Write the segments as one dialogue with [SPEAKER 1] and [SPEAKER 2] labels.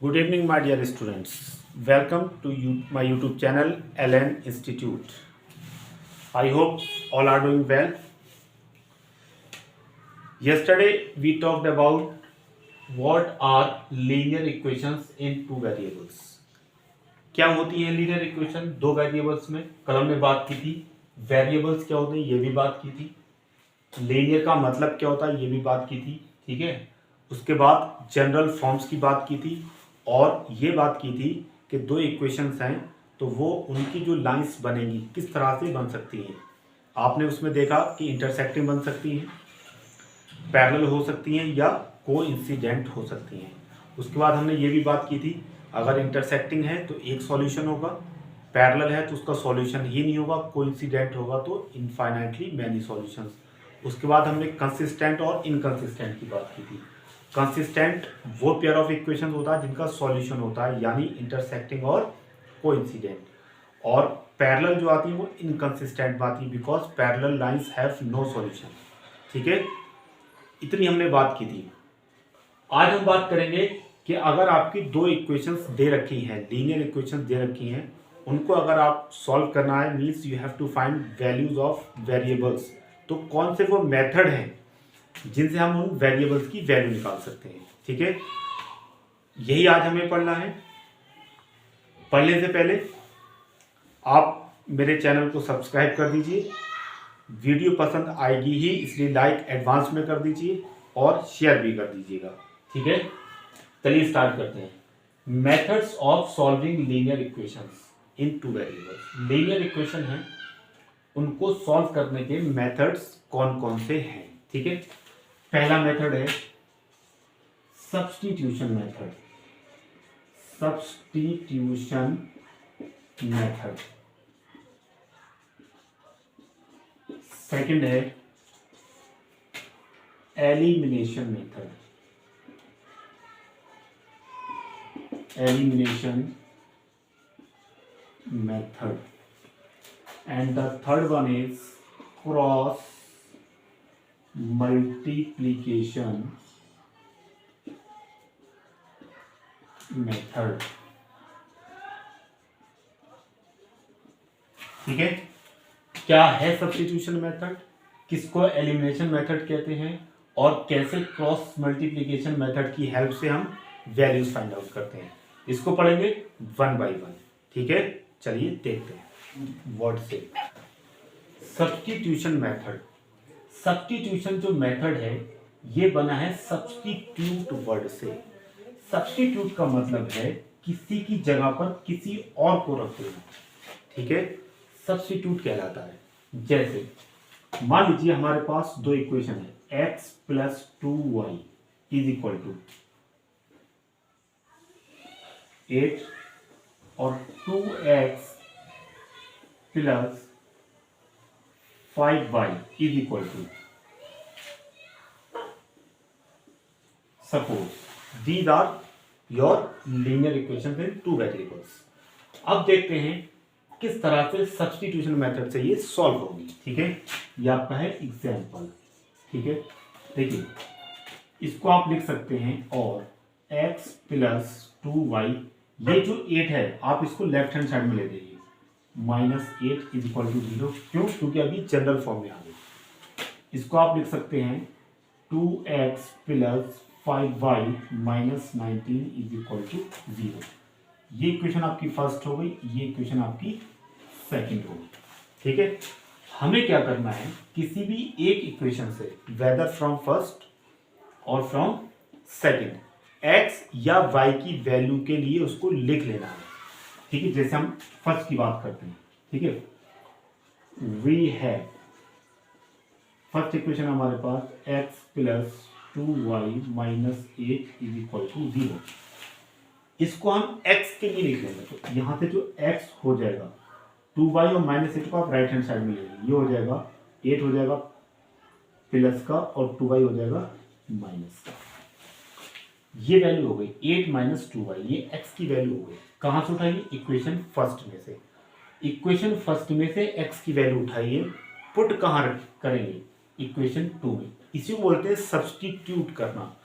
[SPEAKER 1] Good evening, my dear students. Welcome to my YouTube channel LN Institute. I hope all are doing well. Yesterday we talked about what are linear equations in two variables. क्या होती है linear equation दो variables में? कल हमने बात की थी वेरिएबल्स क्या होते हैं, ये भी बात की थी। लीनियर का मतलब क्या होता है, ये भी बात की थी। ठीक है, उसके बाद जनरल फॉर्म्स की बात की थी और ये बात की थी कि दो इक्वेशंस हैं तो वो उनकी जो लाइंस बनेंगी किस तरह से बन सकती हैं। आपने उसमें देखा कि इंटरसेक्टिंग बन सकती हैं, पैरेलल हो सकती हैं या कोइंसिडेंट हो सकती हैं। उसके बाद हमने ये भी बात की थी अगर इंटरसेक्टिंग है तो एक सॉल्यूशन होगा, पैरेलल है तो उसका सॉल्यूशन ही नहीं होगा, कोइंसिडेंट होगा तो इनफाइनाइटली मैनी सॉल्यूशंस। उसके बाद हमने कंसिस्टेंट और इनकंसिस्टेंट की बात की थी। कंसिस्टेंट वो पेयर ऑफ इक्वेशन होता है जिनका सॉल्यूशन होता है, यानी इंटरसेक्टिंग और कोइंसिडेंट। और पैरेलल जो आती है वो इनकंसिस्टेंट आती है because parallel lines have no solution. ठीक है, इतनी हमने बात की थी। आज हम बात करेंगे कि अगर आपकी दो इक्वेशंस दे रखी हैं, लीनियर इक्वेशंस दे रखी हैं, उनको अगर आप सॉल्व करना है means you have to find values of variables, तो कौन से वो मेथड हैं जिनसे हम उन वेरिएबल्स की वैल्यू निकाल सकते हैं। ठीक है, यही आज हमें पढ़ना है। पढ़ने से पहले आप मेरे चैनल को सब्सक्राइब कर दीजिए। वीडियो पसंद आएगी ही इसलिए लाइक एडवांस में कर दीजिए और शेयर भी कर दीजिएगा। ठीक है, चलिए स्टार्ट करते हैं। Methods of solving linear equations in two variables. Linear equation है, उनको सॉल्व करने के मेथड्स कौन कौन से हैं। ठीक है, पहला मेथड है substitution method. Substitution method. Second है elimination method. Elimination method and the third one is cross multiplication method। ठीक है, क्या है सब्स्टिट्यूशन मेथड, किसको एलिमिनेशन मेथड कहते हैं और कैसे क्रॉस मल्टीप्लिकेशन मेथड की हेल्प से हम वैल्यूज फाइंड आउट करते हैं, इसको पढ़ेंगे वन बाय वन। ठीक है, चलिए देखते हैं वर्ड से। Substitution method. सब्स्टिट्यूशन जो मेथड है ये बना है सब्स्टिट्यूट वर्ड से। सब्स्टिट्यूट का मतलब है किसी की जगह पर किसी और को रख देना। ठीक है, सब्स्टिट्यूट कहलाता है। जैसे मान लीजिए हमारे पास दो इक्वेशन है, x plus 2y is equal to 8 और 2x plus 5y is equal to, suppose these are your linear equations in two variables. अब देखते हैं किस तरह से सब्स्टिट्यूशन मेथड से ये सॉल्व होगी। ठीक है, ये आपका है एग्जाम्पल। ठीक है, देखिए इसको आप लिख सकते हैं और x प्लस 2y, ये जो 8 है आप इसको लेफ्ट हैंड साइड में ले जाइए, -8 इज इक्वल टू 0। क्यों? क्योंकि अभी जनरल फॉर्म में आ गई। इसको आप लिख सकते हैं 2x plus 5y minus 19 is equal to 0। ये इक्वेशन आपकी फर्स्ट हो गई, ये इक्वेशन आपकी सेकंड हो गई। ठीक है, हमें क्या करना है, किसी भी एक इक्वेशन से वेदर फ्रॉम फर्स्ट और फ्रॉम सेकंड x या y की वैल्यू के लिए उसको लिख लेना है। ठीक है, जैसे हम फर्स्ट की बात करते हैं। ठीक है, वी हैव फर्स्ट इक्वेशन हमारे पास x plus 2y minus 8 is equal to 0। इसको हम x के लिए लिख लेंगे, तो यहां से जो x हो जाएगा 2y और -8 को आप राइट हैंड साइड में ले लेंगे, ये हो जाएगा 8 हो जाएगा प्लस का और 2y हो जाएगा माइनस का। ये वैल्यू हो गई 8 माइनस 2y, ये x की वैल्यू हो गई। कहां से उठाइए? इक्वेशन फर्स्ट में से। इक्वेशन फर्स्ट में से x की वैल्यू उठाइए, पुट कहां करेंगे? इक्वेशन 2 में। इसी को बोलते हैं सब्स्टिट्यूट करना।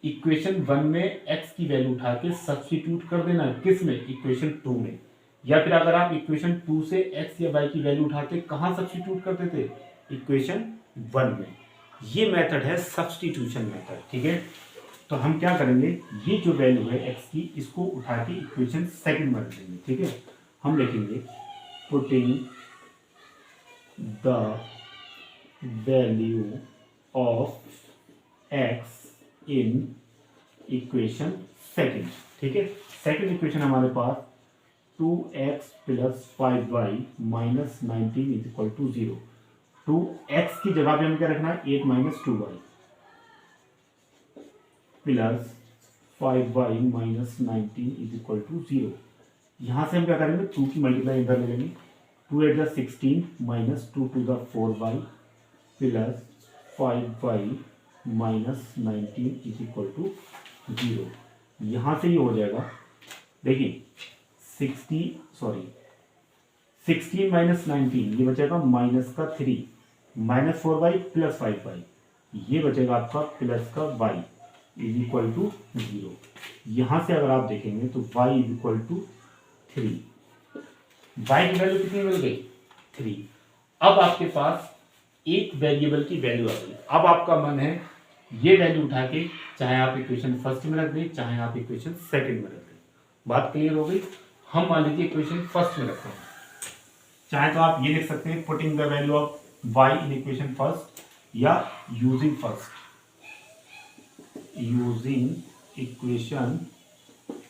[SPEAKER 1] इक्वेशन 1 में x की वैल्यू उठा के सब्स्टिट्यूट कर देना, किस में, इक्वेशन 2 में। या फिर अगर आप इक्वेशन 2 से x या y की वैल्यू उठा के कहाँ सब्स्टिट्यूट करते थे, इक्वेशन 1 में। ये मेथड है सब्स्टिट्यूशन मेथड, ठीक है। तो हम क्या करेंगे, ये जो वैल्यू है x की, इसको उठा के इक्वेशन सेकंड में रख देंगे, ठीक है। हम लिखेंगे putting the value of x in equation second, ठीक है। सेकंड इक्वेशन हमारे पास 2x plus 5y minus 19 is equal to 0। 2x की जगह पे हमें क्या रखना है, 8 minus 2y plus 5y minus 19 is equal to 0। यहां से हम क्या करेंगे, 2 की मल्टीप्लाई इधर ले लेंगे, 2 8 जा 16 minus 2 to the 4y plus 5y minus 19 is equal to 0। यहां से ये हो जाएगा, देखिए 16 माइनस 19, ये बचेगा माइनस का 3 माइनस 4y प्लस 5y, ये बचेगा आपका प्लस का y इज इक्वल टू 0। यहां से अगर आप देखेंगे तो y is equal to 3, y की वैल्यू कितनी मिल गई, 3। अब आपके पास एक वेरिएबल की वैल्यू आ गई। अब आपका मन है ये वैल्यू उठा के चाहे आप इक्वेशन फर्स्ट में रख दें, चाहे आप इक्वेशन सेकंड में रख दें। बात क्लियर हो गई। हम मान लीजिए इक्वेशन फर्स्ट में रखते हैं, चाहे तो आप ये लिख सकते हैं putting the value of y in equation first, या यूजिंग इक्वेशन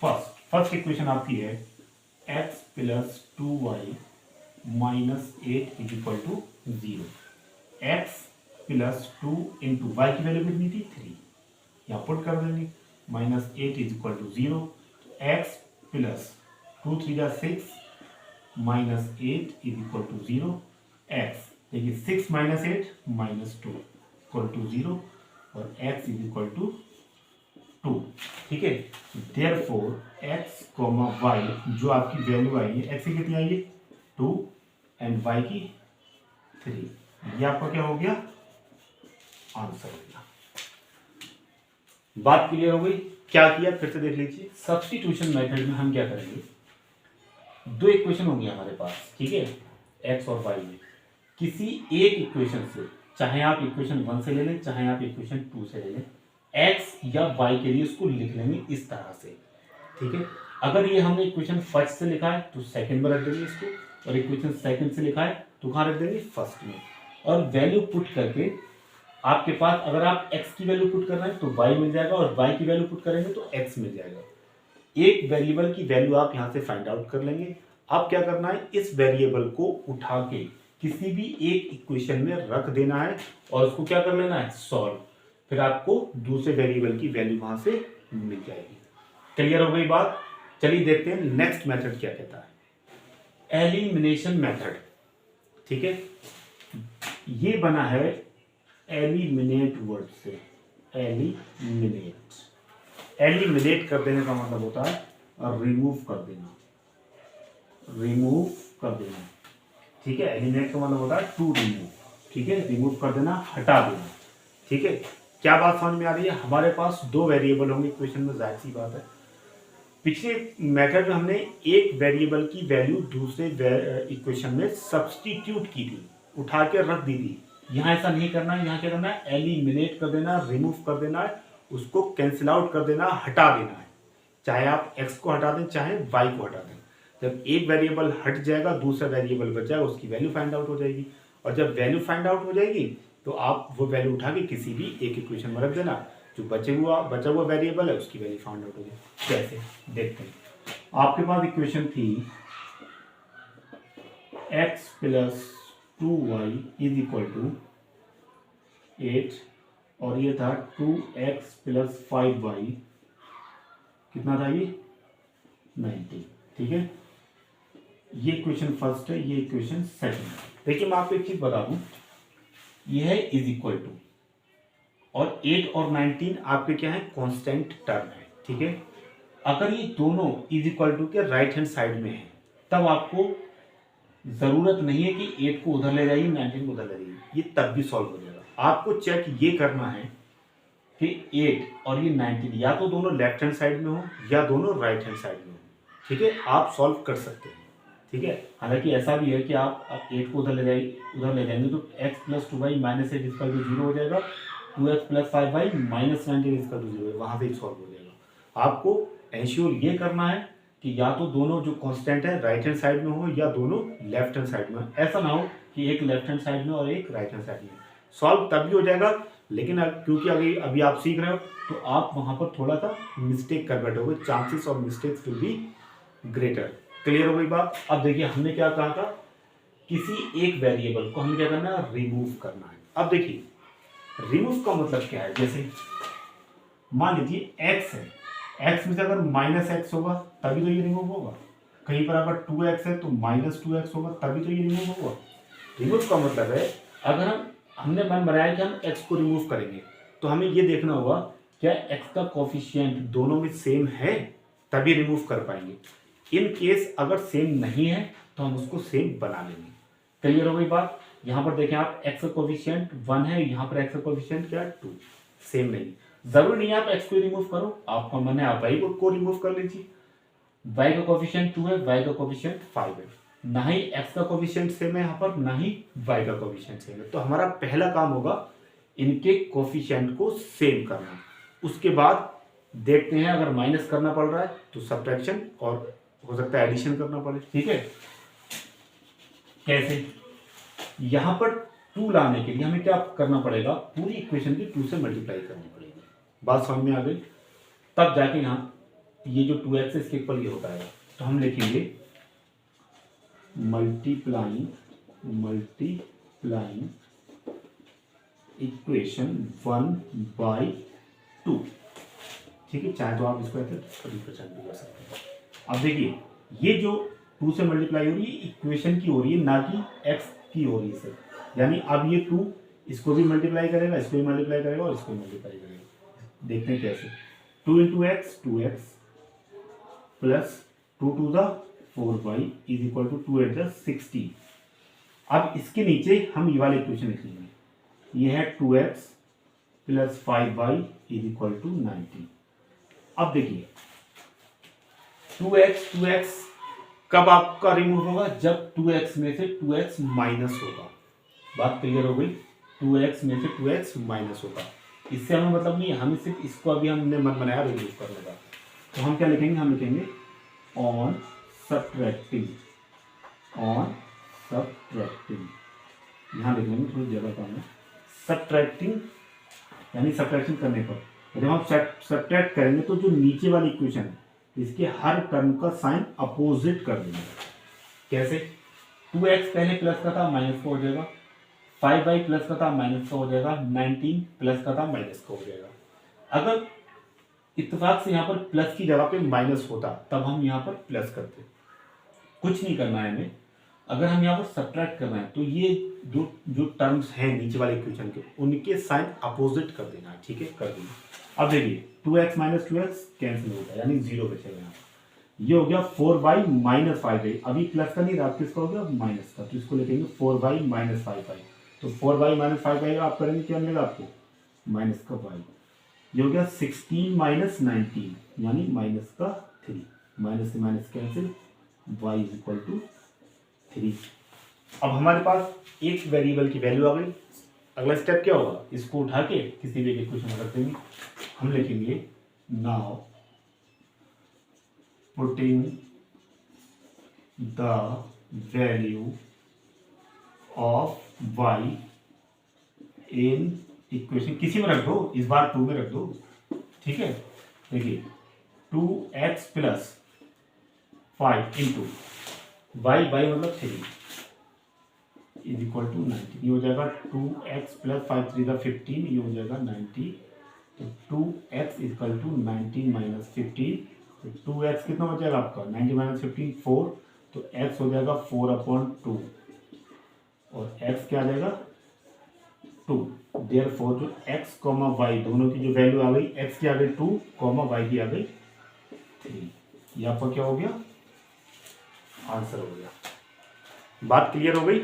[SPEAKER 1] फर्स्ट इक्वेशन आपकी है x plus 2y minus 8 is equal to 0। x plus 2 into y की वैल्यू कितनी थी, 3, यहाँ पुट कर देंगे, minus 8 is equal to 0। x plus 2 3 जा 6 minus 8 is equal to 0। x देखिए 6 माइनस 8 माइनस 2 इक्वल टू 0 और x इज इक्वल टू 2, ठीक है। देयरफॉर x कॉमा y जो आपकी वैल्यू आई है, x की कितनी आई है 2 एंड y की 3, ये आपका क्या हो गया, आंसर हो गया। बात क्लियर हो गई। क्या किया फिर से देख लीजिए, सब्स्टिट्यूशन मेथड में हम क्या करेंगे, दो इक्वेशन होंगी हमारे पास, ठीक है, x और y में। किसी एक इक्वेशन से, चाहे आप इक्वेशन 1 से ले लें, चाहे आप इक्वेशन 2 से ले लें, x या y के लिए उसको लिख लेंगे इस तरह से, ठीक है। अगर ये हमने इक्वेशन फर्स्ट से लिखा है तो सेकंड में रख देंगे इसको, और इक्वेशन सेकंड से लिखा है तो कहाँ रख देंगे, फर्स्ट में। और वैल्यू पुट करके आपके पास अगर आप x की वैल्यू पुट कर रहे हैं तो y मिल जाएगा, और y की वैल्यू पुट करेंगे तो x मिल जाएगा। एक वेरिएबल की वैल्यू आप यहाँ से फाइंड आउट कर लेंगे। अब क्या करना है, इस वेरिएबल को उठा के किसी भी एक इक्वेशन में रख देना है और उसको क्या कर लेना है, सॉल्व। फिर आपको दूसरे वेरिएबल की वैल्यू वहां से मिल जाएगी। क्लियर हो गई बात। चलिए देखते हैं नेक्स्ट मेथड क्या कहता है, एलिमिनेशन मेथड, ठीक है। ये बना है एलिमिनेट वर्ड से, एलिमिनेट कर देने का मतलब होता है रिमूव कर देना, ठीक है। एलिमिनेट का मतलब होता है टू रिमूव, ठीक है, रिमूव कर देना, हटा देना, ठीक है। क्या बात समझ में आ रही है। हमारे पास दो वेरिएबल होंगे इक्वेशन में, जाहिर सी बात है। पिछले मेथड में हमने एक वेरिएबल की वैल्यू दूसरे इक्वेशन में सब्स्टिट्यूट की थी, उठा के रख दी थी। यहाँ ऐसा नहीं करना है, यहाँ क्या करना है, एलिमिनेट कर देना, रिमूव कर देना है, उसको कैंसिल आउट कर देना, हटा देना है। चाहे आप x को हटा दें, चाहे y को हटा दें। जब एक वेरिएबल हट जाएगा, दूसरा वेरिएबल बच जाएगा, उसकी वैल्यू फाइंड आउट हो जाएगी। और जब वैल्यू फाइंड आउट हो जाएगी तो आप वो वैल्यू उठा के किसी भी एक इक्वेशन में रख देना, जो बचा हुआ वेरिएबल है उसकी वैल्यू फाइंड आउट हो जाएगी। कैसे देखते हैं। आपके पास इक्वेशन थी x plus 2y is equal to 8 और ये था 2x प्लस 5y, कितना था ये 90, ठीक है। ये इक्वेशन फर्स्ट है, ये इक्वेशन सेकंड है। देखिए मैं आपको एक चीज बता दूं, ये है इज इक्वल टू, और 8 और 19 आपके क्या है, कांस्टेंट टर्म है, ठीक है। अगर ये दोनों इज इक्वल टू के राइट हैंड साइड में है, तब आपको जरूरत नहीं है कि 8 को उधर ले जाइए, 19 को उधर ले जाइए, ये तब भी सॉल्व हो जाएगा। आपको चेक ये करना है कि 8 और ये 19 या तो दोनों लेफ्ट हैंड साइड में हो या दोनों राइट हैंड साइड में हो, ठीक है, आप सॉल्व कर सकते हैं, ठीक है। हालांकि ऐसा भी है कि आप 8 को उधर ले जाएंगे तो x प्लस 2y माइनस 8 इसका जो 0 हो जाएगा, 2x प्लस 5y माइनस 19 इसका जो 0 है वहाँ से ही सॉल्व हो जाएगा। आपको एंश्योर ये करना है कि या तो दोनों जो कांस्टेंट है राइट हैंड साइड में हो या दोनों लेफ्ट हैंड साइड में, ऐसा ना हो कि एक लेफ्ट हैंड साइड में और एक राइट हैंड साइड में। सॉल्व तभी हो जाएगा, लेकिन क्योंकि अभी आप सीख रहे हो तो आप वहाँ पर थोड़ा सा मिस्टेक कर बैठोगे, chances of mistakes will be greater. Clear हो गई बात। अब देखिए हमने क्या कहा था, किसी एक वेरिएबल को हमें क्या करना है, रिमूव करना है। अब देखिए रिमूव का मतलब क्या है, जैसे मान लीजिए x है, x में से अगर माइनस एक्स होगा तभी तो ये रिमूव होगा, कहीं पर अगर 2x है तो माइनस 2x होगा तभी तो ये रिमूव होगा। रिमूव का मतलब है अगर हमने मन बनाया कि हम x को रिमूव करेंगे तो हमें ये देखना होगा क्या x का कोफिशिएंट दोनों में सेम है, तभी रिमूव कर पाएंगे। इन केस अगर सेम नहीं है तो हम उसको सेम बना लेंगे। क्लियर हो गई बात। यहाँ पर देखें आप x का कोफिशिएंट 1 है, यहाँ पर x का कोफिशिएंट क्या है 2, सेम नहीं। जरूरी नहीं है आप x को रिमूव करो, आपका मन है आप y को रिमूव कर लीजिए। y का कोफिशिएंट 2 है, y का कोफिशिएंट 5 है, ना ही x का कोफिशिएंट सेम है यहाँ पर, ना ही y का कोफिशिएंट सेम है। तो हमारा पहला काम होगा इनके कोफिशिएंट को सेम करना। उसके बाद देखते हैं अगर माइनस करना पड़ रहा है तो सब्ट्रैक्शन और हो सकता है एडिशन करना पड़े, ठीक है। कैसे, यहां पर 2 लाने के लिए हमें क्या करना पड़ेगा, पूरी इक्वेशन की 2 से मल्टीप्लाई करनी पड़ेगी। बात समझ में आ गई। तब जाके यहाँ ये जो 2x इसके इक्वल ये हो पाएगा। तो हम लिखेंगे मल्टीप्लाइंग इक्वेशन 1/2, ठीक है। चाहे तो आप इसको ऐसे रिप्रेजेंट भी कर सकते हैं। अब देखिए ये जो 2 से मल्टीप्लाई हो रही है इक्वेशन की हो रही है, ना कि x की हो रही है सर। यानी अब ये 2 इसको भी मल्टीप्लाई करेगा, इसको भी मल्टीप्लाई करेगा और इसको भी मल्टीप्लाई करेगा। देखते हैं कैसे। 2 into x 2x plus 2 to the 4y is equal to 2 8 16। अब इसके नीचे हम ये वाली इक्वेशन लिखेंगे, ये है 2x plus 5y is equal to 19। अब देखिए 2x कब आपका रिमूव होगा, जब 2x में से 2x माइनस होगा। बात क्लियर हो गई। 2x में से 2x माइनस होगा, इससे हमें मतलब नहीं है, हमें सिर्फ इसको अभी हमने मन बनाया रिमूव करने का। तो हम क्या लिखेंगे, हम लिखेंगे ऑन सब्ट्रैक्टिंग, यहाँ लिख लेंगे, थोड़ी जगह कम है। सब्ट्रैक्टिंग यानी सब्ट्रैक्शन करने पर जब हम सब्ट्रैक्ट करेंगे तो जो नीचे वाली इक्वेशन है इसके हर टर्म का साइन अपोजिट कर देंगे। कैसे, 2x पहले प्लस का था माइनस का हो जाएगा, 5y प्लस का था माइनस का हो जाएगा, 19 प्लस का था माइनस का हो जाएगा। अगर इत्तेफाक से यहाँ पर प्लस की जगह पे माइनस होता तब हम यहाँ पर प्लस करते। कुछ नहीं करना है हमें, अगर हम यहाँ पर सब्ट्रैक्ट कर रहे हैं तो ये जो टर्म्स हैं नीचे वाले इक्वेशन के उनके साइन अपोजिट कर देना है, ठीक है, कर देना। अब देखिए 2x माइनस 2x कैंसिल होगा यानी 0 बचेगा यहाँ पर। ये हो गया 4y माइनस 5y, अभी प्लस का नहीं रहा, किसका हो गया माइनस का, तो इसको लिखेंगे 4y माइनस 5y। तो 4y माइनस 5y आप करेंगे क्या मिलेगा आपको, माइनस का y। ये हो गया 16 माइनस 19 यानी माइनस का 3, माइनस से minus cancel, y is equal to 3। अब हमारे पास एक वेरिएबल की वैल्यू आ गई। अगला स्टेप क्या होगा, इसको उठा के किसी भी इक्वेशन में रख देंगे। हम लिखेंगे now putting the value of y in equation, किसी में रख दो, इस बार 2 में रख दो, ठीक है। देखिए 2x प्लस 5 इंटू y मतलब 3 इज इक्वल टू 90। ये हो जाएगा 2x प्लस 5 3 15, ये हो जाएगा 90। तो 2x इक्वल टू 90 माइनस 15, तो 2x कितना हो जाएगा आपका, 90 माइनस 15 4, तो x हो जाएगा 4/2 और x क्या आ जाएगा 2। देयरफॉर जो x, y दोनों की जो वैल्यू आ गई, x की आ गई 2, y की आ गई 3। ये आपका क्या हो गया, आंसर हो गया। बात क्लियर हो गई।